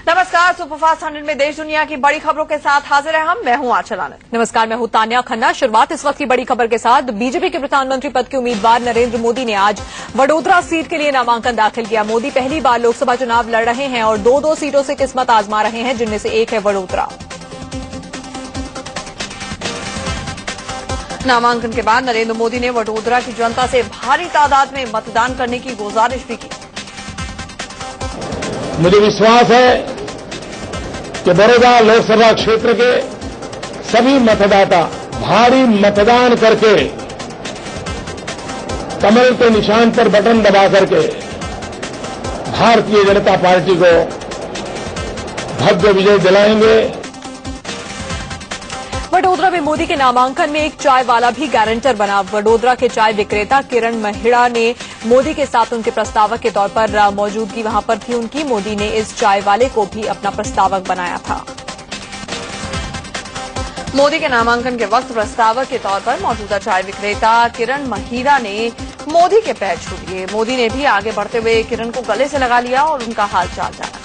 नमस्कार, सुपरफास्ट 100 में देश दुनिया की बड़ी खबरों के साथ हाजिर है मैं हूं आंचल आनंद। नमस्कार, मैं हूं तान्या खन्ना। शुरुआत इस वक्त की बड़ी खबर के साथ। बीजेपी के प्रधानमंत्री पद के उम्मीदवार नरेंद्र मोदी ने आज वडोदरा सीट के लिए नामांकन दाखिल किया। मोदी पहली बार लोकसभा चुनाव लड़ रहे हैं और दो सीटों से किस्मत आजमा रहे हैं, जिनमें से एक है वडोदरा। नामांकन के बाद नरेंद्र मोदी ने वडोदरा की जनता से भारी तादाद में मतदान करने की गुजारिश भी की। मुझे विश्वास है कि बड़ौदा लोकसभा क्षेत्र के सभी मतदाता भारी मतदान करके कमल के निशान पर बटन दबा करके भारतीय जनता पार्टी को भव्य विजय दिलाएंगे। वडोदरा में मोदी के नामांकन में एक चाय वाला भी गारंटर बना। वडोदरा के चाय विक्रेता किरण महिड़ा ने मोदी के साथ उनके प्रस्तावक के तौर पर मौजूदगी वहां पर थी उनकी। मोदी ने इस चाय वाले को भी अपना प्रस्तावक बनाया था। मोदी के नामांकन के वक्त प्रस्तावक के तौर पर मौजूदा चाय विक्रेता किरण महिड़ा ने मोदी के पैर छू लिए। मोदी ने भी आगे बढ़ते हुए किरण को गले से लगा लिया और उनका हालचाल जाना।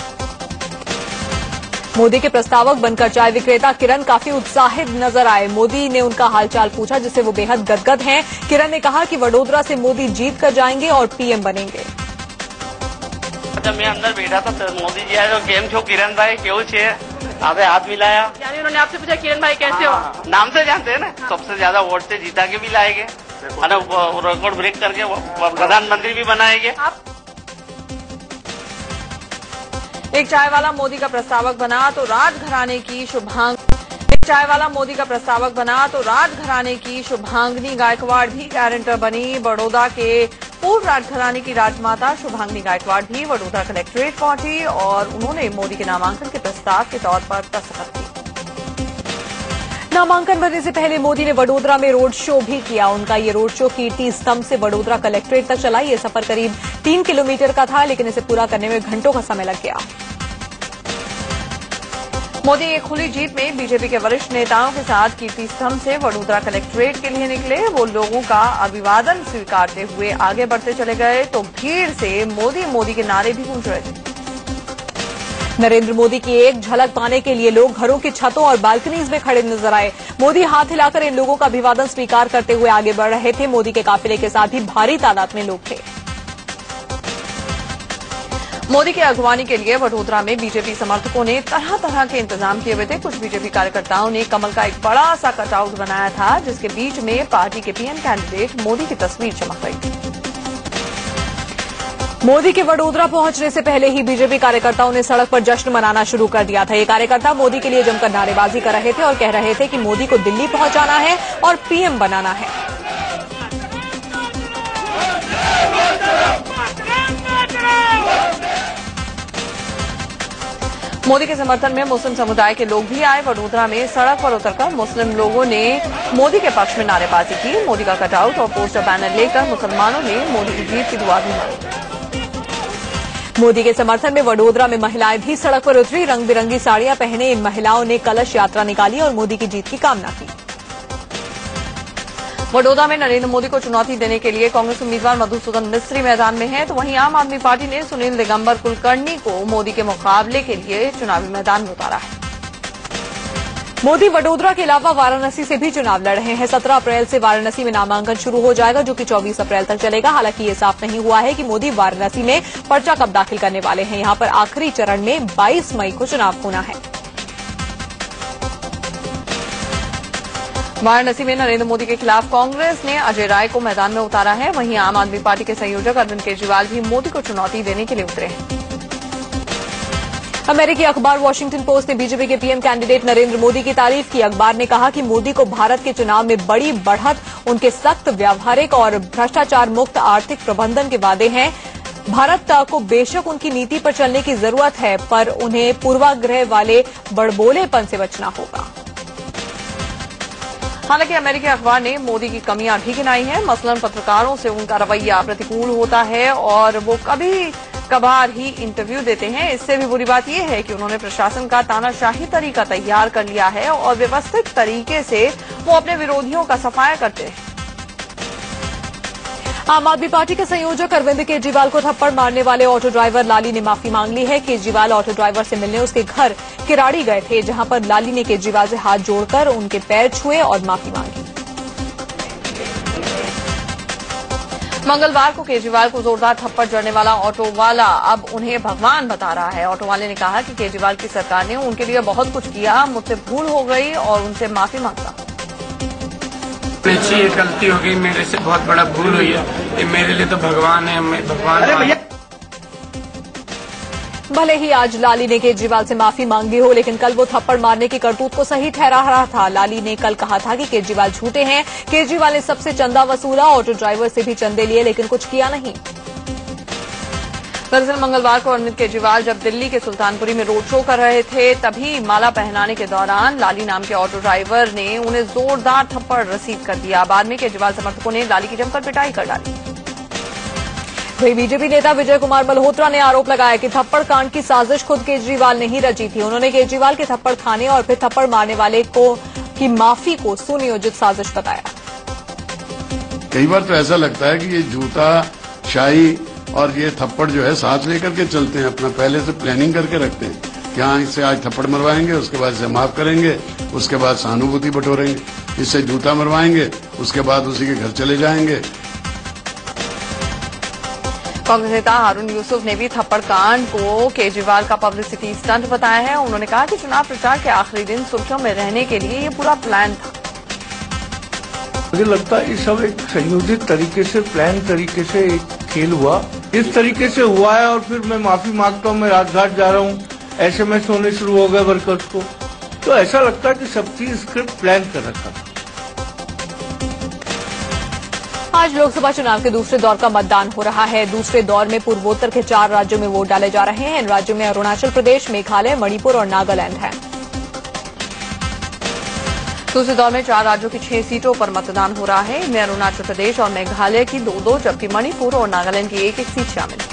मोदी के प्रस्तावक बनकर चाय विक्रेता किरण काफी उत्साहित नजर आए। मोदी ने उनका हालचाल पूछा, जिससे वो बेहद गदगद हैं। किरण ने कहा कि वडोदरा से मोदी जीत कर जाएंगे और पीएम बनेंगे। जब मैं अंदर बैठा था तो मोदी जी आए तो केम छो किरण भाई क्यों छे आपे हाथ मिलाया। यानी उन्होंने आपसे पूछा किरण भाई कैसे हो? नाम से जानते हैं ना, सबसे ज्यादा वोट से जीता के भी लाएंगे, रिकॉर्ड ब्रेक करके प्रधानमंत्री भी बनाएंगे। एक चाय वाला मोदी का प्रस्तावक बना तो राजघराने की शुभांगनी गायकवाड़ भी गारंटर बनी। बड़ौदा के पूर्व राजघराने की राजमाता शुभांगनी गायकवाड़ भी वडोदरा कलेक्ट्रेट पहुंची और उन्होंने मोदी के नामांकन के प्रस्ताव के तौर पर दस्तखत की। नामांकन भरने से पहले मोदी ने वडोदरा में रोड शो भी किया। उनका ये रोड शो कीर्ति स्तंभ से वडोदरा कलेक्ट्रेट तक चला। ये सफर करीब 3 किलोमीटर का था, लेकिन इसे पूरा करने में घंटों का समय लग गया। मोदी एक खुली जीप में बीजेपी के वरिष्ठ नेताओं के साथ कीर्ति स्तंभ से वडोदरा कलेक्ट्रेट के लिए निकले। वो लोगों का अभिवादन स्वीकारते हुए आगे बढ़ते चले गए तो भीड़ से मोदी के नारे भी गूंज रहे थे। नरेंद्र मोदी की एक झलक पाने के लिए लोग घरों की छतों और बालकनीज में खड़े नजर आए। मोदी हाथ हिलाकर इन लोगों का अभिवादन स्वीकार करते हुए आगे बढ़ रहे थे। मोदी के काफिले के साथ ही भारी तादाद में लोग थे। मोदी की अगवानी के लिए वडोदरा में बीजेपी समर्थकों ने तरह तरह के इंतजाम किए हुए थे। कुछ बीजेपी कार्यकर्ताओं ने कमल का एक बड़ा सा कटआउट बनाया था, जिसके बीच में पार्टी के पीएम कैंडिडेट मोदी की तस्वीर चमक रही थी। मोदी के वडोदरा पहुंचने से पहले ही बीजेपी कार्यकर्ताओं ने सड़क पर जश्न मनाना शुरू कर दिया था। ये कार्यकर्ता मोदी के लिए जमकर नारेबाजी कर रहे थे और कह रहे थे कि मोदी को दिल्ली पहुंचाना है और पीएम बनाना है। मोदी के समर्थन में मुस्लिम समुदाय के लोग भी आए। वडोदरा में सड़क पर उतरकर मुस्लिम लोगों ने मोदी के पक्ष में नारेबाजी की। मोदी का कटआउट और पोस्टर बैनर लेकर मुसलमानों ने मोदी की जीत की दुआ भी मांगी। मोदी के समर्थन में वडोदरा में महिलाएं भी सड़क पर उतरी। रंग बिरंगी साड़ियां पहने इन महिलाओं ने कलश यात्रा निकाली और मोदी की जीत की कामना की। वडोदरा में नरेंद्र मोदी को चुनौती देने के लिए कांग्रेस उम्मीदवार मधुसूदन मिस्त्री मैदान में हैं, तो वहीं आम आदमी पार्टी ने सुनील दिगंबर कुलकर्णी को मोदी के मुकाबले के लिए चुनावी मैदान में उतारा है। मोदी वडोदरा के अलावा वाराणसी से भी चुनाव लड़ रहे हैं। 17 अप्रैल से वाराणसी में नामांकन शुरू हो जाएगा, जो कि 24 अप्रैल तक चलेगा। हालांकि ये साफ नहीं हुआ है कि मोदी वाराणसी में पर्चा कब दाखिल करने वाले हैं। यहां पर आखिरी चरण में 22 मई को चुनाव होना है। वाराणसी में नरेंद्र मोदी के खिलाफ कांग्रेस ने अजय राय को मैदान में उतारा है। वहीं आम आदमी पार्टी के संयोजक अरविंद केजरीवाल भी मोदी को चुनौती देने के लिए उतरे हैं। अमेरिकी अखबार वॉशिंगटन पोस्ट ने बीजेपी के पीएम कैंडिडेट नरेंद्र मोदी की तारीफ की। अखबार ने कहा कि मोदी को भारत के चुनाव में बड़ी बढ़त उनके सख्त व्यावहारिक और भ्रष्टाचार मुक्त आर्थिक प्रबंधन के वादे हैं। भारत को बेशक उनकी नीति पर चलने की जरूरत है, पर उन्हें पूर्वाग्रह वाले बड़बोलेपन से बचना होगा। हालांकि अमेरिकी अखबार ने मोदी की कमियां भी गिनाई हैं। मसलन पत्रकारों से उनका रवैया प्रतिकूल होता है और वो कभी कभार ही इंटरव्यू देते हैं। इससे भी बुरी बात यह है कि उन्होंने प्रशासन का तानाशाही तरीका तैयार कर लिया है और व्यवस्थित तरीके से वो अपने विरोधियों का सफाया करते हैं। आम आदमी पार्टी के संयोजक अरविंद केजरीवाल को थप्पड़ मारने वाले ऑटो ड्राइवर लाली ने माफी मांग ली है। केजरीवाल ऑटो ड्राइवर से मिलने उसके घर किराड़ी गए थे, जहां पर लाली ने केजरीवाल से हाथ जोड़कर उनके पैर छुए और माफी मांगी। मंगलवार को केजरीवाल को जोरदार थप्पड़ जड़ने वाला ऑटो वाला अब उन्हें भगवान बता रहा है। ऑटो वाले ने कहा कि केजरीवाल की सरकार ने उनके लिए बहुत कुछ किया, मुझसे भूल हो गई और उनसे माफी मांगता। ये गलती हो गई, मेरे से बहुत बड़ा भूल हुई है, ये मेरे लिए तो भगवान है, मैं भगवान। भले ही आज लाली ने केजरीवाल से माफी मांगी हो, लेकिन कल वो थप्पड़ मारने की करतूत को सही ठहरा रहा था। लाली ने कल कहा था कि केजरीवाल झूठे हैं, केजरीवाल ने सबसे चंदा वसूला, ऑटो ड्राइवर से भी चंदे लिए, लेकिन कुछ किया नहीं। दरअसल मंगलवार को अरविंद केजरीवाल जब दिल्ली के सुल्तानपुरी में रोड शो कर रहे थे, तभी माला पहनाने के दौरान लाली नाम के ऑटो ड्राइवर ने उन्हें जोरदार थप्पड़ रसीद कर दिया। बाद में केजरीवाल समर्थकों ने लाली की जमकर पिटाई कर डाली। वहीं बीजेपी नेता विजय कुमार मल्होत्रा ने आरोप लगाया कि थप्पड़ कांड की साजिश खुद केजरीवाल ने ही रची थी। उन्होंने केजरीवाल के थप्पड़ खाने और फिर थप्पड़ मारने वाले की माफी को सुनियोजित साजिश बताया। कई बार तो ऐसा लगता है कि ये जूता, शाही और ये थप्पड़ जो है साथ लेकर के चलते हैं, अपना पहले से प्लानिंग करके रखते हैं कि हाँ इससे आज थप्पड़ मरवाएंगे, उसके बाद इसे माफ करेंगे, उसके बाद सहानुभूति बटोरेंगे, इससे जूता मरवाएंगे, उसके बाद उसी के घर चले जाएंगे। कांग्रेस नेता हारून यूसुफ ने भी थप्पड़ कांड को केजरीवाल का पब्लिसिटी स्टंट बताया है। उन्होंने कहा कि चुनाव प्रचार के आखिरी दिन सुर्खियों में रहने के लिए ये पूरा प्लान था। मुझे लगता है ये सब एक संयोजित तरीके से, प्लान तरीके से एक खेल हुआ, इस तरीके से हुआ है। और फिर मैं माफी मांगता हूँ, मैं राजघाट जा रहा हूँ, SMS होने शुरू हो गए वर्कर्स को, तो ऐसा लगता है कि सब चीज स्क्रिप्ट प्लान कर रखा था। आज लोकसभा चुनाव के दूसरे दौर का मतदान हो रहा है। दूसरे दौर में पूर्वोत्तर के 4 राज्यों में वोट डाले जा रहे हैं। इन राज्यों में अरुणाचल प्रदेश, मेघालय, मणिपुर और नागालैंड है। दूसरे दौर में 4 राज्यों की 6 सीटों पर मतदान हो रहा है। इनमें अरुणाचल प्रदेश और मेघालय की 2-2, जबकि मणिपुर और नागालैंड की 1-1 सीट शामिल है।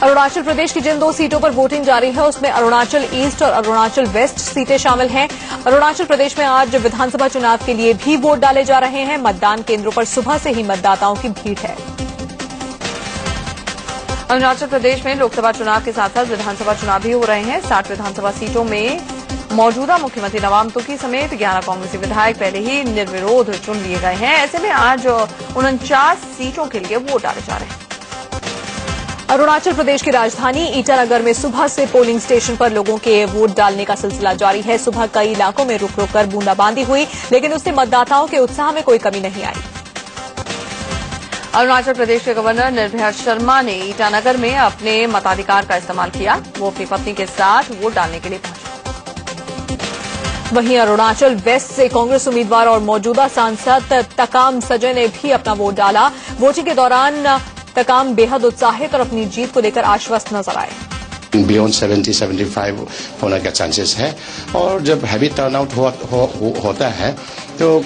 अरुणाचल प्रदेश की जिन 2 सीटों पर वोटिंग जारी है, उसमें अरुणाचल ईस्ट और अरुणाचल वेस्ट सीटें शामिल हैं। अरुणाचल प्रदेश में आज विधानसभा चुनाव के लिए भी वोट डाले जा रहे हैं। मतदान केंद्रों पर सुबह से ही मतदाताओं की भीड़ है। अरुणाचल प्रदेश में लोकसभा चुनाव के साथ साथ विधानसभा चुनाव भी हो रहे हैं। 60 विधानसभा सीटों में मौजूदा मुख्यमंत्री नवाब तुकी समेत 11 कांग्रेसी विधायक पहले ही निर्विरोध चुन लिए गए हैं। ऐसे में आज 49 सीटों के लिए वोट डाले जा रहे हैं। अरुणाचल प्रदेश की राजधानी ईटानगर में सुबह से पोलिंग स्टेशन पर लोगों के वोट डालने का सिलसिला जारी है। सुबह कई इलाकों में रुक रुक कर बूंदाबांदी हुई, लेकिन उससे मतदाताओं के उत्साह में कोई कमी नहीं आई। अरुणाचल प्रदेश के गवर्नर निर्भया शर्मा ने ईटानगर में अपने मताधिकार का इस्तेमाल किया। वो अपनी पत्नी के साथ वोट डालने के लिए पहुंचे। वहीं अरुणाचल वेस्ट से कांग्रेस उम्मीदवार और मौजूदा सांसद तकाम सजय ने भी अपना वोट डाला। वोटिंग के दौरान तकाम बेहद उत्साहित और अपनी जीत को लेकर आश्वस्त नजर आए। बियॉन्ड 70-75 होने का चांसेस है, और जब हैवी टर्नआउट होता है तो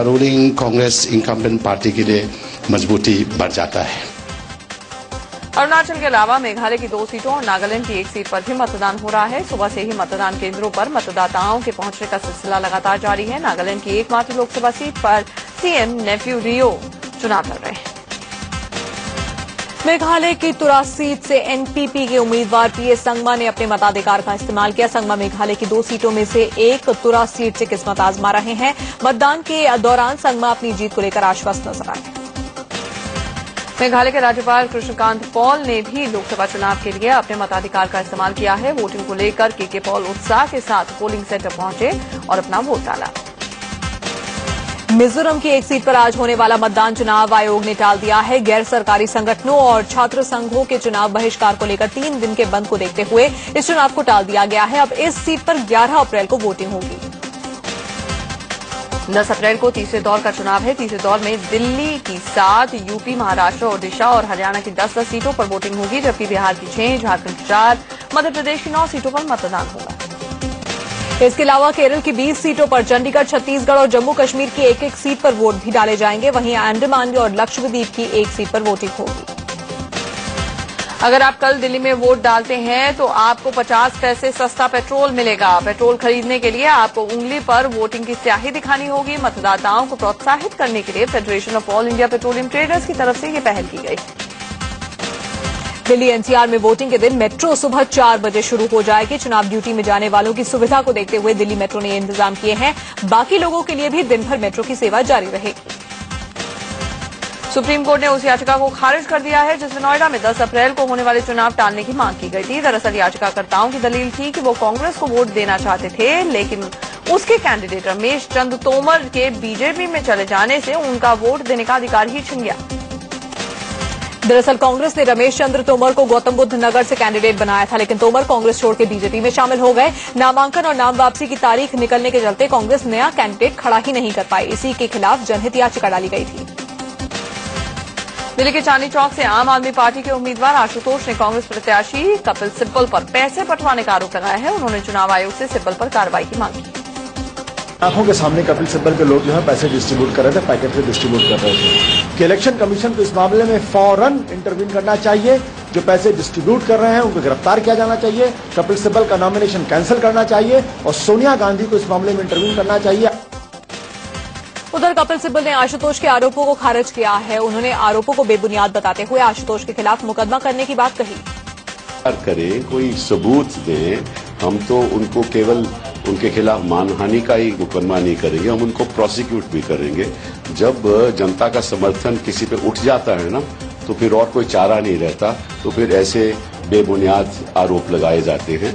रूलिंग कांग्रेस इनकम्बेंट पार्टी के लिए मजबूती बढ़ जाता है। अरुणाचल के अलावा मेघालय की 2 सीटों और नागालैंड की 1 सीट पर भी मतदान हो रहा है। सुबह से ही मतदान केंद्रों पर मतदाताओं के पहुंचने का सिलसिला लगातार जारी है। नागालैंड की एकमात्र लोकसभा सीट पर सीएम नेफ्यू रियो चुनाव लड़ रहे हैं। मेघालय की तुरा सीट से एनपीपी के उम्मीदवार पीएस संगमा ने अपने मताधिकार का इस्तेमाल किया। संगमा मेघालय की 2 सीटों में से एक तुरा सीट से किस्मत आजमा रहे हैं। मतदान के दौरान संगमा अपनी जीत को लेकर आश्वस्त नजर आए। मेघालय के राज्यपाल कृष्णकांत पॉल ने भी लोकसभा चुनाव के लिए अपने मताधिकार का इस्तेमाल किया है। वोटिंग को लेकर के पॉल उत्साह के साथ पोलिंग सेंटर पहुंचे और अपना वोट डाला। मिजोरम की 1 सीट पर आज होने वाला मतदान चुनाव आयोग ने टाल दिया है। गैर सरकारी संगठनों और छात्र संघों के चुनाव बहिष्कार को लेकर 3 दिन के बंद को देखते हुए इस चुनाव को टाल दिया गया है। अब इस सीट पर 11 अप्रैल को वोटिंग होगी। 10 अप्रैल को तीसरे दौर का चुनाव है। तीसरे दौर में दिल्ली की 7, यूपी, महाराष्ट्र, ओडिशा और हरियाणा की 10 सीटों पर वोटिंग होगी, जबकि बिहार की 6, झारखंड की 4, मध्य प्रदेश की 9 सीटों पर मतदान होगा। इसके अलावा केरल की 20 सीटों पर, चंडीगढ़, छत्तीसगढ़ और जम्मू कश्मीर की 1-1 सीट पर वोट भी डाले जाएंगे। वहीं अंडमान और लक्षद्वीप की 1 सीट पर वोटिंग होगी। अगर आप कल दिल्ली में वोट डालते हैं तो आपको 50 पैसे सस्ता पेट्रोल मिलेगा। पेट्रोल खरीदने के लिए आपको उंगली पर वोटिंग की स्याही दिखानी होगी। मतदाताओं को प्रोत्साहित करने के लिए federation of all India petroleum traders की तरफ से ये पहल की गई। दिल्ली एनसीआर में वोटिंग के दिन मेट्रो सुबह 4 बजे शुरू हो जाएगी। चुनाव ड्यूटी में जाने वालों की सुविधा को देखते हुए दिल्ली मेट्रो ने ये इंतजाम किए हैं। बाकी लोगों के लिए भी दिन भर मेट्रो की सेवा जारी रहेगी। सुप्रीम कोर्ट ने उस याचिका को खारिज कर दिया है जिसमें नोएडा में 10 अप्रैल को होने वाले चुनाव टालने की मांग की गई थी। दरअसल याचिकाकर्ताओं की दलील थी कि वो कांग्रेस को वोट देना चाहते थे, लेकिन उसके कैंडिडेट रमेश चंद्र तोमर के बीजेपी में चले जाने से उनका वोट देने का अधिकार ही छिन गया। दरअसल कांग्रेस ने रमेश चंद्र तोमर को गौतम बुद्ध नगर से कैंडिडेट बनाया था, लेकिन तोमर कांग्रेस छोड़ के बीजेपी में शामिल हो गए। नामांकन और नाम वापसी की तारीख निकलने के चलते कांग्रेस नया कैंडिडेट खड़ा ही नहीं कर पाई। इसी के खिलाफ जनहित याचिका डाली गई थी। दिल्ली के चांदनी चौक से आम आदमी पार्टी के उम्मीदवार आशुतोष ने कांग्रेस प्रत्याशी कपिल सिब्बल पर पैसे बंटवाने का आरोप लगाया है। उन्होंने चुनाव आयोग से सिब्बल पर कार्रवाई की मांग की। आंखों के सामने कपिल सिब्बल के लोग जो है पैसे डिस्ट्रीब्यूट कर रहे थे, पैकेट से डिस्ट्रीब्यूट कर रहे थे कि इलेक्शन कमीशन को इस मामले में फौरन इंटरवीन करना चाहिए। जो पैसे डिस्ट्रीब्यूट कर रहे हैं उनको गिरफ्तार किया जाना चाहिए। कपिल सिब्बल का नॉमिनेशन कैंसिल करना चाहिए और सोनिया गांधी को इस मामले में इंटरवीन करना चाहिए। उधर कपिल सिब्बल ने आशुतोष के आरोपों को खारिज किया है। उन्होंने आरोपों को बेबुनियाद बताते हुए आशुतोष के खिलाफ मुकदमा करने की बात कही। करें, कोई सबूत दें, हम तो उनको केवल उनके खिलाफ मानहानि का ही मुकदमा नहीं करेंगे, हम उनको प्रोसिक्यूट भी करेंगे। जब जनता का समर्थन किसी पे उठ जाता है ना, तो फिर और कोई चारा नहीं रहता, तो फिर ऐसे बेबुनियाद आरोप लगाए जाते हैं।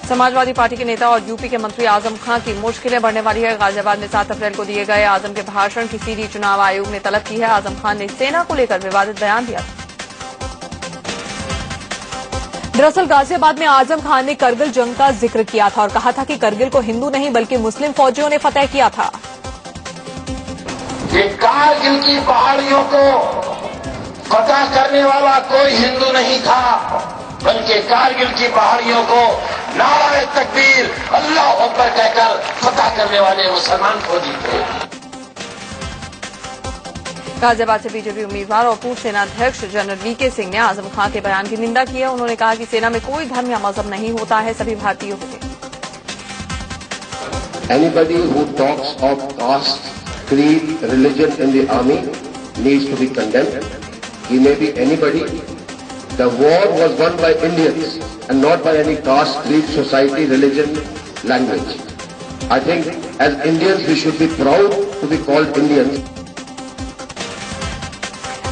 समाजवादी पार्टी के नेता और यूपी के मंत्री आजम खां की मुश्किलें बढ़ने वाली है। गाजियाबाद में 7 अप्रैल को दिए गए आजम के भाषण की सीडी चुनाव आयोग ने तलब की है। आजम खान ने सेना को लेकर विवादित बयान दिया। दरअसल गाजियाबाद में आजम खान ने करगिल जंग का जिक्र किया था और कहा था कि करगिल को हिंदू नहीं बल्कि मुस्लिम फौजियों ने फतेह किया था। कि कारगिल की पहाड़ियों को फतह करने वाला कोई हिंदू नहीं था, बल्कि कारगिल की पहाड़ियों को नारे तकबीर अल्लाह अकबर कहकर फतह करने वाले मुसलमान फौजी थे। गाजियाबाद से बीजेपी उम्मीदवार और पूर्व सेनाध्यक्ष जनरल वीके सिंह ने आजम खान के बयान की निंदा की है। उन्होंने कहा कि सेना में कोई धर्म या मजहब नहीं होता है, सभी भारतीय होते हैं। Anybody who talks of caste, creed, religion in the army needs to be condemned. He may be anybody. The war was won by Indians and not by any caste, creed, society, religion, language. I think as Indians we should be proud to be called Indians.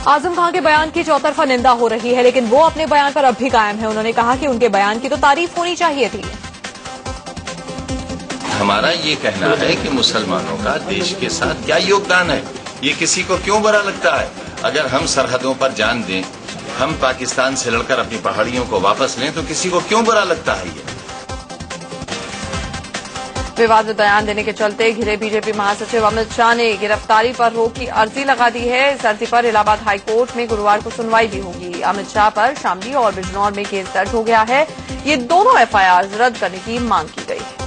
Azam Khan के बयान की चौतरफा निंदा हो रही है, लेकिन वो अपने बयान पर अब भी कायम है। उन्होंने कहा कि उनके बयान की तो तारीफ होनी चाहिए थी। हमारा ये कहना है कि मुसलमानों का देश के साथ क्या योगदान है, ये किसी को क्यों बुरा लगता है। अगर हम सरहदों पर जान दें, हम पाकिस्तान से लड़कर अपनी पहाड़ियों को वापस लें, तो किसी को क्यों बुरा लगता है। ये विवादित बयान देने के चलते घिरे बीजेपी महासचिव अमित शाह ने गिरफ्तारी पर रोक की अर्जी लगा दी है। इस अर्जी पर इलाहाबाद हाईकोर्ट में गुरुवार को सुनवाई भी होगी। अमित शाह पर शामली और बिजनौर में केस दर्ज हो गया है। ये दोनों एफआईआर रद्द करने की मांग की गई है।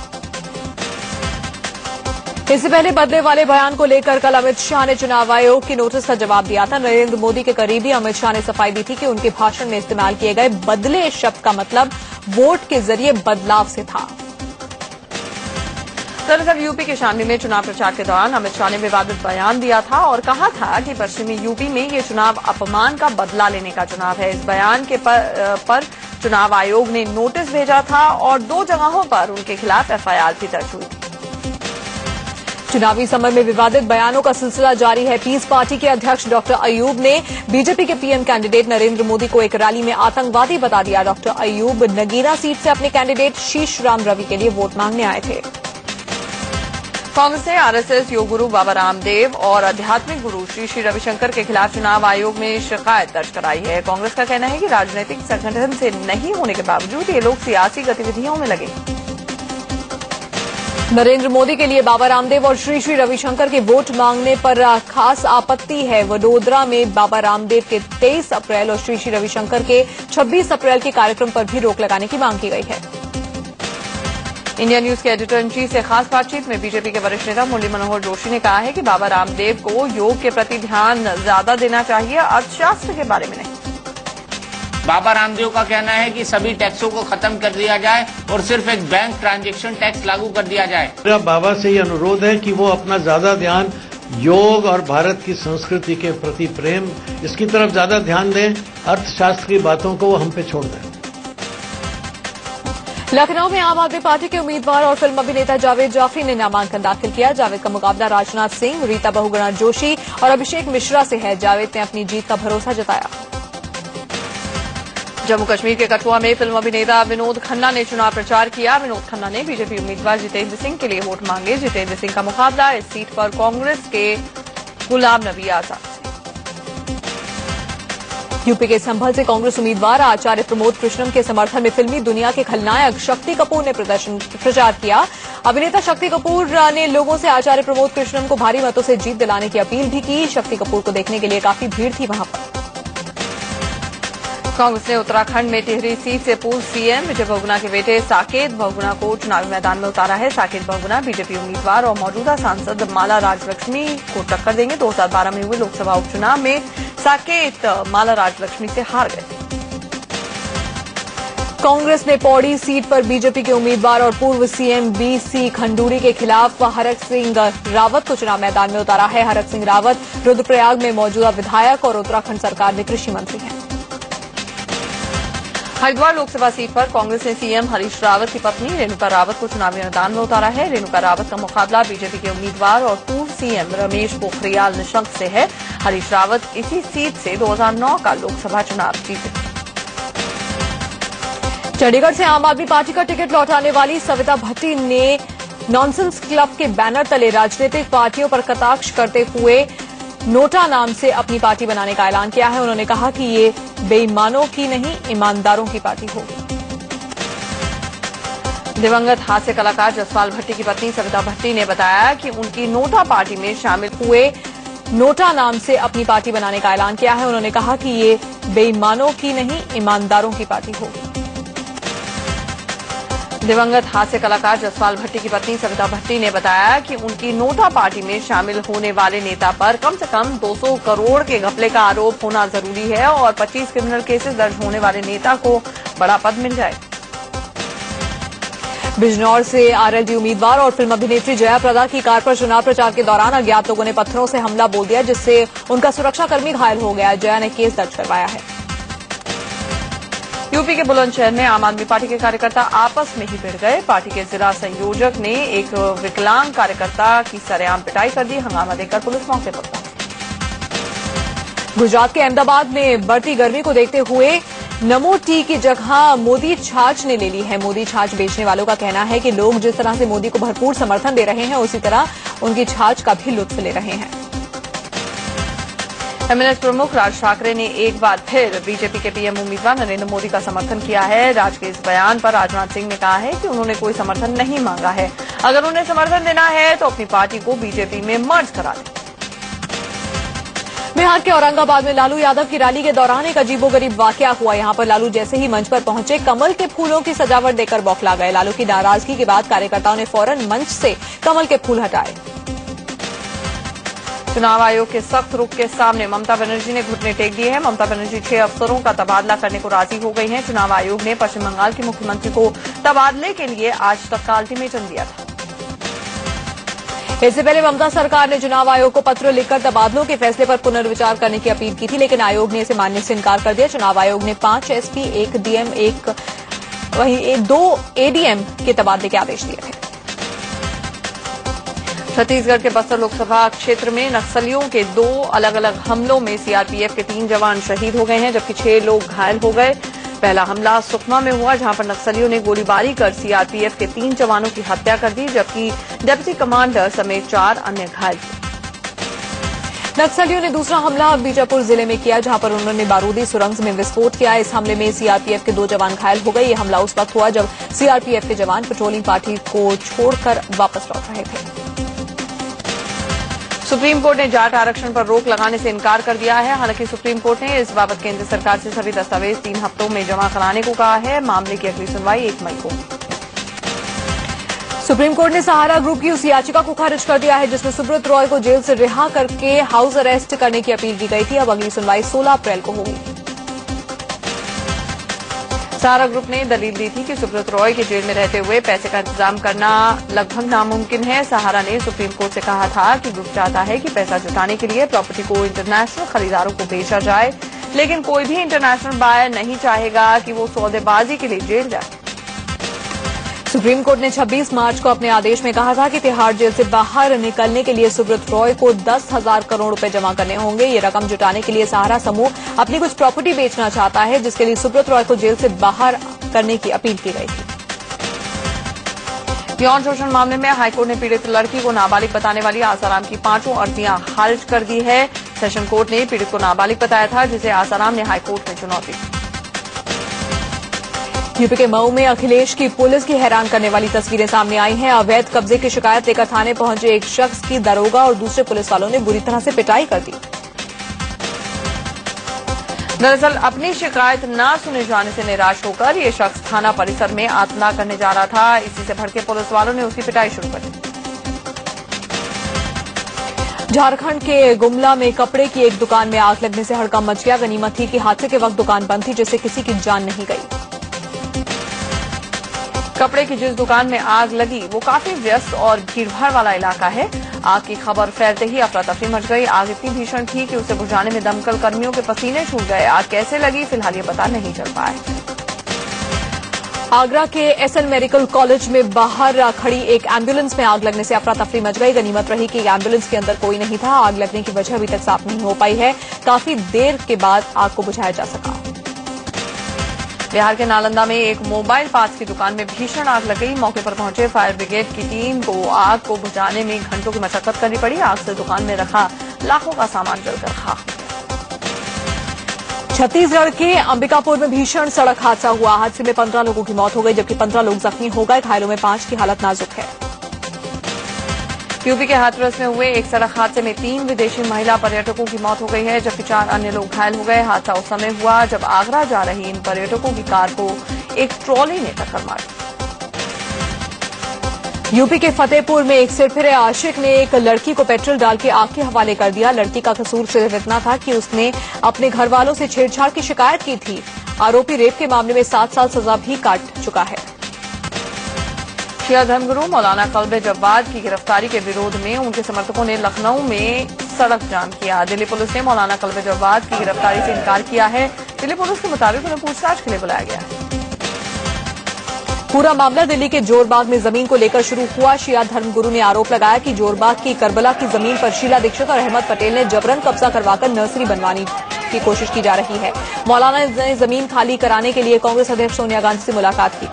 इससे पहले बदले वाले बयान को लेकर कल अमित शाह ने चुनाव आयोग की नोटिस का जवाब दिया था। नरेंद्र मोदी के करीबी अमित शाह ने सफाई दी थी कि उनके भाषण में इस्तेमाल किए गए बदले शब्द का मतलब वोट के जरिए बदलाव से था। दरअसल यूपी के शामली में चुनाव प्रचार के दौरान अमित शाह ने विवादित बयान दिया था और कहा था कि पश्चिमी यूपी में ये चुनाव अपमान का बदला लेने का चुनाव है। इस बयान के पर चुनाव आयोग ने नोटिस भेजा था और 2 जगहों पर उनके खिलाफ एफआईआर भी दर्ज हुई थी। चुनावी समय में विवादित बयानों का सिलसिला जारी है। पीस पार्टी के अध्यक्ष डॉक्टर अयूब ने बीजेपी के पीएम कैंडिडेट नरेंद्र मोदी को एक रैली में आतंकवादी बता दिया। डॉक्टर अयूब नगीना सीट से अपने कैंडिडेट शीश राम रवि के लिए वोट मांगने आए थे। कांग्रेस ने आरएसएस योग गुरु बाबा रामदेव और आध्यात्मिक गुरु श्री श्री रविशंकर के खिलाफ चुनाव आयोग में शिकायत दर्ज कराई है। कांग्रेस का कहना है कि राजनीतिक संगठन से नहीं होने के बावजूद ये लोग सियासी गतिविधियों में लगे। नरेंद्र मोदी के लिए बाबा रामदेव और श्री श्री रविशंकर के वोट मांगने पर खास आपत्ति है। वडोदरा में बाबा रामदेव के 23 अप्रैल और श्री श्री रविशंकर के 26 अप्रैल के कार्यक्रम पर भी रोक लगाने की मांग की गई है। इंडिया न्यूज के एडिटर इन चीफ से खास बातचीत में बीजेपी के वरिष्ठ नेता मुरली मनोहर जोशी ने कहा है कि बाबा रामदेव को योग के प्रति ध्यान ज्यादा देना चाहिए, अर्थशास्त्र के बारे में नहीं। बाबा रामदेव का कहना है कि सभी टैक्सों को खत्म कर दिया जाए और सिर्फ एक बैंक ट्रांजैक्शन टैक्स लागू कर दिया जाए। मेरा बाबा से ये अनुरोध है कि वो अपना ज्यादा ध्यान योग और भारत की संस्कृति के प्रति प्रेम, इसकी तरफ ज्यादा ध्यान दें। अर्थशास्त्र की बातों को वो हम पे छोड़ दें। लखनऊ में आम आदमी पार्टी के उम्मीदवार और फिल्म अभिनेता जावेद जाफरी ने नामांकन दाखिल किया। जावेद का मुकाबला राजनाथ सिंह, रीता बहुगुणा जोशी और अभिषेक मिश्रा से है। जावेद ने अपनी जीत का भरोसा जताया। जम्मू कश्मीर के कठुआ में फिल्म अभिनेता विनोद खन्ना ने चुनाव प्रचार किया। विनोद खन्ना ने बीजेपी उम्मीदवार जितेंद्र सिंह के लिए वोट मांगे। जितेंद्र सिंह का मुकाबला इस सीट पर कांग्रेस के गुलाम नबी आजाद। यूपी के संभल से कांग्रेस उम्मीदवार आचार्य प्रमोद कृष्णम के समर्थन में फिल्मी दुनिया के खलनायक शक्ति कपूर ने प्रचार किया। अभिनेता शक्ति कपूर ने लोगों से आचार्य प्रमोद कृष्णम को भारी मतों से जीत दिलाने की अपील भी की। शक्ति कपूर को देखने के लिए काफी भीड़ थी वहां पर। कांग्रेस ने उत्तराखंड में टिहरी सीट से पूर्व सीएम विजय बहुगुणा के बेटे साकेत बहुगुणा को चुनावी मैदान में उतारा है। साकेत बहुगुणा बीजेपी उम्मीदवार और मौजूदा सांसद माला राजलक्ष्मी को टक्कर देंगे। 2012 में हुए लोकसभा उपचुनाव में साकेत माला राजलक्ष्मी से हार गए। कांग्रेस ने पौड़ी सीट पर बीजेपी के उम्मीदवार और पूर्व सीएम बीसी खंडूरी के खिलाफ हरक सिंह रावत को चुनाव मैदान में उतारा है। हरक सिंह रावत रुद्रप्रयाग में मौजूदा विधायक और उत्तराखंड सरकार में कृषि मंत्री हैं। हरिद्वार लोकसभा सीट पर कांग्रेस ने सीएम हरीश रावत की पत्नी रेणुका रावत को चुनावी मैदान में उतारा है। रेणुका रावत का मुकाबला बीजेपी के उम्मीदवार और पूर्व सीएम रमेश पोखरियाल निशंक से है। हरीश रावत इसी सीट से 2009 का लोकसभा चुनाव जीते। चंडीगढ़ से आम आदमी पार्टी का टिकट लौटाने वाली सविता भट्टी ने नॉनसेंस क्लब के बैनर तले राजनीतिक पार्टियों पर कटाक्ष करते हुए नोटा नाम से अपनी पार्टी बनाने का ऐलान किया है। उन्होंने कहा कि ये बेईमानों की नहीं, ईमानदारों की पार्टी होगी। दिवंगत हास्य कलाकार जसपाल भट्टी की पत्नी सविता भट्टी ने बताया कि उनकी नोटा पार्टी में शामिल हुए नोटा नाम से अपनी पार्टी बनाने का ऐलान किया है। उन्होंने कहा कि ये बेईमानों की नहीं, ईमानदारों की पार्टी होगी। दिवंगत हास्य कलाकार जसपाल भट्टी की पत्नी सविता भट्टी ने बताया कि उनकी नोटा पार्टी में शामिल होने वाले नेता पर कम से कम 200 करोड़ के घपले का आरोप होना जरूरी है और 25 क्रिमिनल केसेस दर्ज होने वाले नेता को बड़ा पद मिल जाए। बिजनौर से आरएलडी उम्मीदवार और फिल्म अभिनेत्री जया प्रदा की कार पर चुनाव प्रचार के दौरान अज्ञात लोगों ने पत्थरों से हमला बोल दिया, जिससे उनका सुरक्षाकर्मी घायल हो गया। जया ने केस दर्ज करवाया है। यूपी के बुलंदशहर में आम आदमी पार्टी के कार्यकर्ता आपस में ही भिड़ गए। पार्टी के जिला संयोजक ने एक विकलांग कार्यकर्ता की सरेआम पिटाई कर दी। हंगामा देकर पुलिस मौके पर पहुंची। गुजरात के अहमदाबाद में बढ़ती गर्मी को देखते हुए नमो टी की जगह मोदी छाछ ने ले ली है। मोदी छाछ बेचने वालों का कहना है कि लोग जिस तरह से मोदी को भरपूर समर्थन दे रहे हैं, उसी तरह उनकी छाछ का भी लुत्फ ले रहे हैं। एमएनएस प्रमुख राज ठाकरे ने एक बार फिर बीजेपी के पीएम उम्मीदवार नरेंद्र मोदी का समर्थन किया है। राज के इस बयान पर राजनाथ सिंह ने कहा है कि उन्होंने कोई समर्थन नहीं मांगा है। अगर उन्हें समर्थन देना है तो अपनी पार्टी को बीजेपी में मर्ज करा दें। बिहार के औरंगाबाद में लालू यादव की रैली के दौरान एक अजीबोगरीब वाकया हुआ। यहां पर लालू जैसे ही मंच पर पहुंचे, कमल के फूलों की सजावट देकर बौखला गए। लालू की नाराजगी के बाद कार्यकर्ताओं ने फौरन मंच से कमल के फूल हटाए। चुनाव आयोग के सख्त रुख के सामने ममता बनर्जी ने घुटने टेक दिए हैं। ममता बनर्जी 6 अफसरों का तबादला करने को राजी हो गई हैं। चुनाव आयोग ने पश्चिम बंगाल के मुख्यमंत्री को तबादले के लिए आज तक का अल्टीमेटम दिया था। इससे पहले ममता सरकार ने चुनाव आयोग को पत्र लिखकर तबादलों के फैसले पर पुनर्विचार करने की अपील की थी, लेकिन आयोग ने इसे मानने से इनकार कर दिया। चुनाव आयोग ने 5 एसपी, 1 डीएम, 2 एडीएम के तबादले के आदेश दिए थे। छत्तीसगढ़ के बस्तर लोकसभा क्षेत्र में नक्सलियों के 2 अलग अलग हमलों में सीआरपीएफ के 3 जवान शहीद हो गए हैं, जबकि 6 लोग घायल हो गए। पहला हमला सुकमा में हुआ, जहां पर नक्सलियों ने गोलीबारी कर सीआरपीएफ के 3 जवानों की हत्या कर दी, जबकि डिप्टी कमांडर समेत 4 अन्य घायल हुए। नक्सलियों ने दूसरा हमला बीजापुर जिले में किया, जहां पर उन्होंने बारूदी सुरंग में विस्फोट किया। इस हमले में सीआरपीएफ के 2 जवान घायल हो गए। यह हमला उस वक्त हुआ जब सीआरपीएफ के जवान पेट्रोलिंग पार्टी को छोड़कर वापस लौट रहे थे। सुप्रीम कोर्ट ने जाट आरक्षण पर रोक लगाने से इनकार कर दिया है। हालांकि सुप्रीम कोर्ट ने इस बाबत केंद्र सरकार से सभी दस्तावेज 3 हफ्तों में जमा कराने को कहा है। मामले की अगली सुनवाई 1 मई को। सुप्रीम कोर्ट ने सहारा ग्रुप की उस याचिका को खारिज कर दिया है जिसमें सुब्रत रॉय को जेल से रिहा करके हाउस अरेस्ट करने की अपील की गई थी। अब अगली सुनवाई 16 अप्रैल को होगी। सहारा ग्रुप ने दलील दी थी कि सुब्रत रॉय के जेल में रहते हुए पैसे का इंतजाम करना लगभग नामुमकिन है। सहारा ने सुप्रीम कोर्ट से कहा था कि ग्रुप चाहता है कि पैसा जुटाने के लिए प्रॉपर्टी को इंटरनेशनल खरीदारों को बेचा जाए, लेकिन कोई भी इंटरनेशनल बायर नहीं चाहेगा कि वो सौदेबाजी के लिए जेल जाए। सुप्रीम कोर्ट ने 26 मार्च को अपने आदेश में कहा था कि तिहाड़ जेल से बाहर निकलने के लिए सुब्रत रॉय को 10,000 करोड़ रुपए जमा करने होंगे। ये रकम जुटाने के लिए सहारा समूह अपनी कुछ प्रॉपर्टी बेचना चाहता है, जिसके लिए सुब्रत रॉय को जेल से बाहर करने की अपील की गई थी। यौन शोषण मामले में हाईकोर्ट ने पीड़ित लड़की को नाबालिग बताने वाली आसाराम की 5 अर्जियां खारिज कर दी है। सेशन कोर्ट ने पीड़ित को नाबालिग बताया था, जिसे आसाराम ने हाईकोर्ट में चुनौती दी। यूपी के मऊ में अखिलेश की पुलिस की हैरान करने वाली तस्वीरें सामने आई हैं। अवैध कब्जे की शिकायत लेकर थाने पहुंचे एक शख्स की दरोगा और दूसरे पुलिस वालों ने बुरी तरह से पिटाई कर दी। दरअसल अपनी शिकायत न सुने जाने से निराश होकर ये शख्स थाना परिसर में आत्मदाह करने जा रहा था। इसी से भड़के पुलिस वालों ने उसकी पिटाई शुरू कर दी। झारखंड के गुमला में कपड़े की एक दुकान में आग लगने से हड़कंप मच गया। गनीमत थी कि हादसे के वक्त दुकान बंद थी, जिससे किसी की जान नहीं गई। कपड़े की जिस दुकान में आग लगी वो काफी व्यस्त और भीड़भाड़ वाला इलाका है। आग की खबर फैलते ही अफरा तफरी मच गई। आग इतनी भीषण थी कि उसे बुझाने में दमकल कर्मियों के पसीने छूट गए। आग कैसे लगी फिलहाल ये पता नहीं चल पाया। आगरा के एसएन मेडिकल कॉलेज में बाहर खड़ी एक एम्बुलेंस में आग लगने से अफरा तफरी मच गई। गनीमत रही कि एम्बुलेंस के अंदर कोई नहीं था। आग लगने की वजह अभी तक साफ नहीं हो पाई है। काफी देर के बाद आग को बुझाया जा सका। बिहार के नालंदा में एक मोबाइल पार्ट्स की दुकान में भीषण आग लग गई। मौके पर पहुंचे फायर ब्रिगेड की टीम को आग को बुझाने में घंटों की मशक्कत करनी पड़ी। आग से दुकान में रखा लाखों का सामान जलकर खाक। छत्तीसगढ़ के अंबिकापुर में भीषण सड़क हादसा हुआ। हादसे में 15 लोगों की मौत हो गई, जबकि 15 लोग जख्मी हो गए। घायलों में 5 की हालत नाजुक है। यूपी के हाथरस में हुए एक सड़क हादसे में 3 विदेशी महिला पर्यटकों की मौत हो गई है, जबकि 4 अन्य लोग घायल हो गए। हादसा उस समय हुआ जब आगरा जा रही इन पर्यटकों की कार को एक ट्रॉली ने टक्कर मारी। यूपी के फतेहपुर में एक सिरफिरे आशिक ने एक लड़की को पेट्रोल डाल के आग के हवाले कर दिया। लड़की का कसूर सिर्फ इतना था कि उसने अपने घर वालों से छेड़छाड़ की शिकायत की थी। आरोपी रेप के मामले में 7 साल सजा भी काट चुका है। शिया धर्मगुरु मौलाना कल्बे जव्वाद की गिरफ्तारी के विरोध में उनके समर्थकों ने लखनऊ में सड़क जाम किया। दिल्ली पुलिस ने मौलाना कल्बे जव्वाद की गिरफ्तारी से इनकार किया है। दिल्ली पुलिस के मुताबिक उन्हें पूछताछ के लिए बुलाया गया है। पूरा मामला दिल्ली के जोरबाग में जमीन को लेकर शुरू हुआ। शिया धर्मगुरु ने आरोप लगाया कि जोरबाग की करबला की जमीन पर शीला दीक्षित और अहमद पटेल ने जबरन कब्जा करवाकर नर्सरी बनवाने की कोशिश की जा रही है। मौलाना ने जमीन खाली कराने के लिए कांग्रेस अध्यक्ष सोनिया गांधी से मुलाकात की।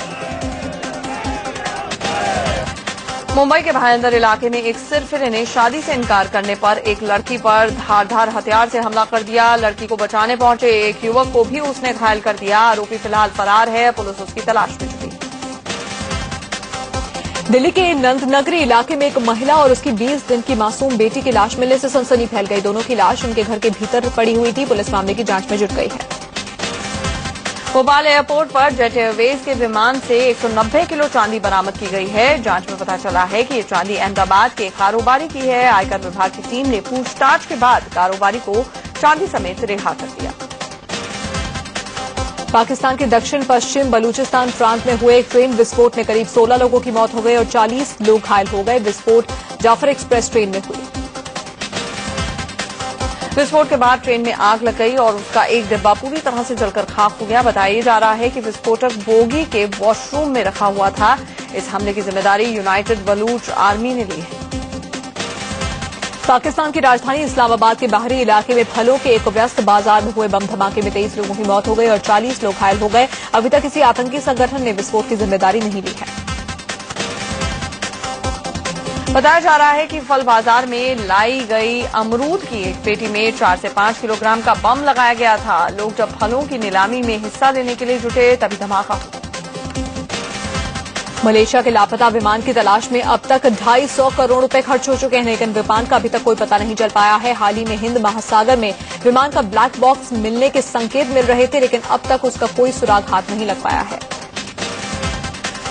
मुंबई के भायंदर इलाके में एक सिरफिरे ने शादी से इनकार करने पर एक लड़की पर धारदार हथियार से हमला कर दिया। लड़की को बचाने पहुंचे एक युवक को भी उसने घायल कर दिया। आरोपी फिलहाल फरार है। पुलिस उसकी तलाश में जुटी। दिल्ली के नंदनगरी इलाके में एक महिला और उसकी 20 दिन की मासूम बेटी की लाश मिलने से सनसनी फैल गई। दोनों की लाश उनके घर के भीतर पड़ी हुई थी। पुलिस मामले की जांच में जुट गई है। भोपाल एयरपोर्ट पर जेट एयरवेज के विमान से 190 किलो चांदी बरामद की गई है। जांच में पता चला है कि ये चांदी अहमदाबाद के कारोबारी की है। आयकर विभाग की टीम ने पूछताछ के बाद कारोबारी को चांदी समेत रिहा कर दिया। पाकिस्तान के दक्षिण पश्चिम बलूचिस्तान प्रांत में हुए एक ट्रेन विस्फोट में करीब 16 लोगों की मौत हो गई और 40 लोग घायल हो गए। विस्फोट जाफर एक्सप्रेस ट्रेन में हुई। विस्फोट के बाद ट्रेन में आग लग गई और उसका एक डिब्बा पूरी तरह से जलकर खाक हो गया। बताया जा रहा है कि विस्फोटक बोगी के वॉशरूम में रखा हुआ था। इस हमले की जिम्मेदारी यूनाइटेड बलूच आर्मी ने ली है। पाकिस्तान की राजधानी इस्लामाबाद के बाहरी इलाके में फलों के एक व्यस्त बाजार में हुए बम धमाके में 23 लोगों की मौत हो गई और 40 लोग घायल हो गए। अभी तक किसी आतंकी संगठन ने विस्फोट की जिम्मेदारी नहीं ली है। बताया जा रहा है कि फल बाजार में लाई गई अमरूद की एक पेटी में 4 से 5 किलोग्राम का बम लगाया गया था। लोग जब फलों की नीलामी में हिस्सा लेने के लिए जुटे तभी धमाका हुआ। मलेशिया के लापता विमान की तलाश में अब तक 250 करोड़ रुपए खर्च हो चुके हैं, लेकिन विमान का अभी तक कोई पता नहीं चल पाया है। हाल ही में हिंद महासागर में विमान का ब्लैक बॉक्स मिलने के संकेत मिल रहे थे, लेकिन अब तक उसका कोई सुराग हाथ नहीं लग पाया है।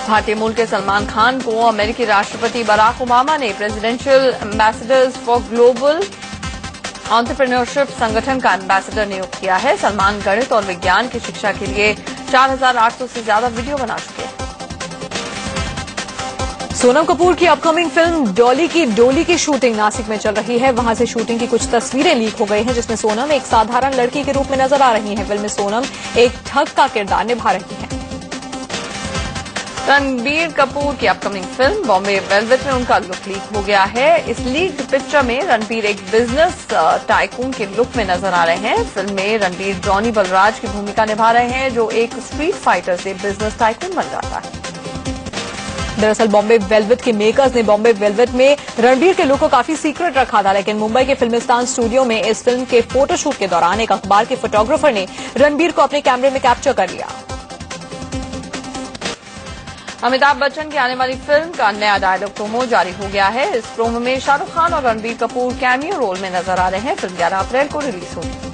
भारतीय मूल के सलमान खान को अमेरिकी राष्ट्रपति बराक ओबामा ने presidential ambassadors for global entrepreneurship संगठन का एम्बेसडर नियुक्त किया है। सलमान गणित और विज्ञान की शिक्षा के लिए 4,800 से ज्यादा वीडियो बना चुके हैं। सोनम कपूर की अपकमिंग फिल्म डोली की शूटिंग नासिक में चल रही है। वहां से शूटिंग की कुछ तस्वीरें लीक हो गई हैं, जिसमें सोनम एक साधारण लड़की के रूप में नजर आ रही हैं। फिल्म में सोनम एक ठग का किरदार निभा रही हैं। रणबीर कपूर की अपकमिंग फिल्म बॉम्बे वेलवेट में उनका लुक लीक हो गया है। इस लीक्ड पिक्चर में रणबीर एक बिजनेस टाइकून के लुक में नजर आ रहे हैं। फिल्म में रणबीर जॉनी बलराज की भूमिका निभा रहे हैं, जो एक स्ट्रीट फाइटर से बिजनेस टाइकून बन जाता है। दरअसल बॉम्बे वेलवेट के मेकर्स ने बॉम्बे वेलवेट में रणबीर के लुक को काफी सीक्रेट रखा था, लेकिन मुंबई के फिल्मिस्तान स्टूडियो में इस फिल्म के फोटोशूट के दौरान एक अखबार के फोटोग्राफर ने रणबीर को अपने कैमरे में कैप्चर कर लिया। अमिताभ बच्चन की आने वाली फिल्म का नया डायलॉग प्रोमो जारी हो गया है। इस प्रोमो में शाहरुख खान और रणबीर कपूर कैमियो रोल में नजर आ रहे हैं। फिल्म 11 अप्रैल को रिलीज होगी।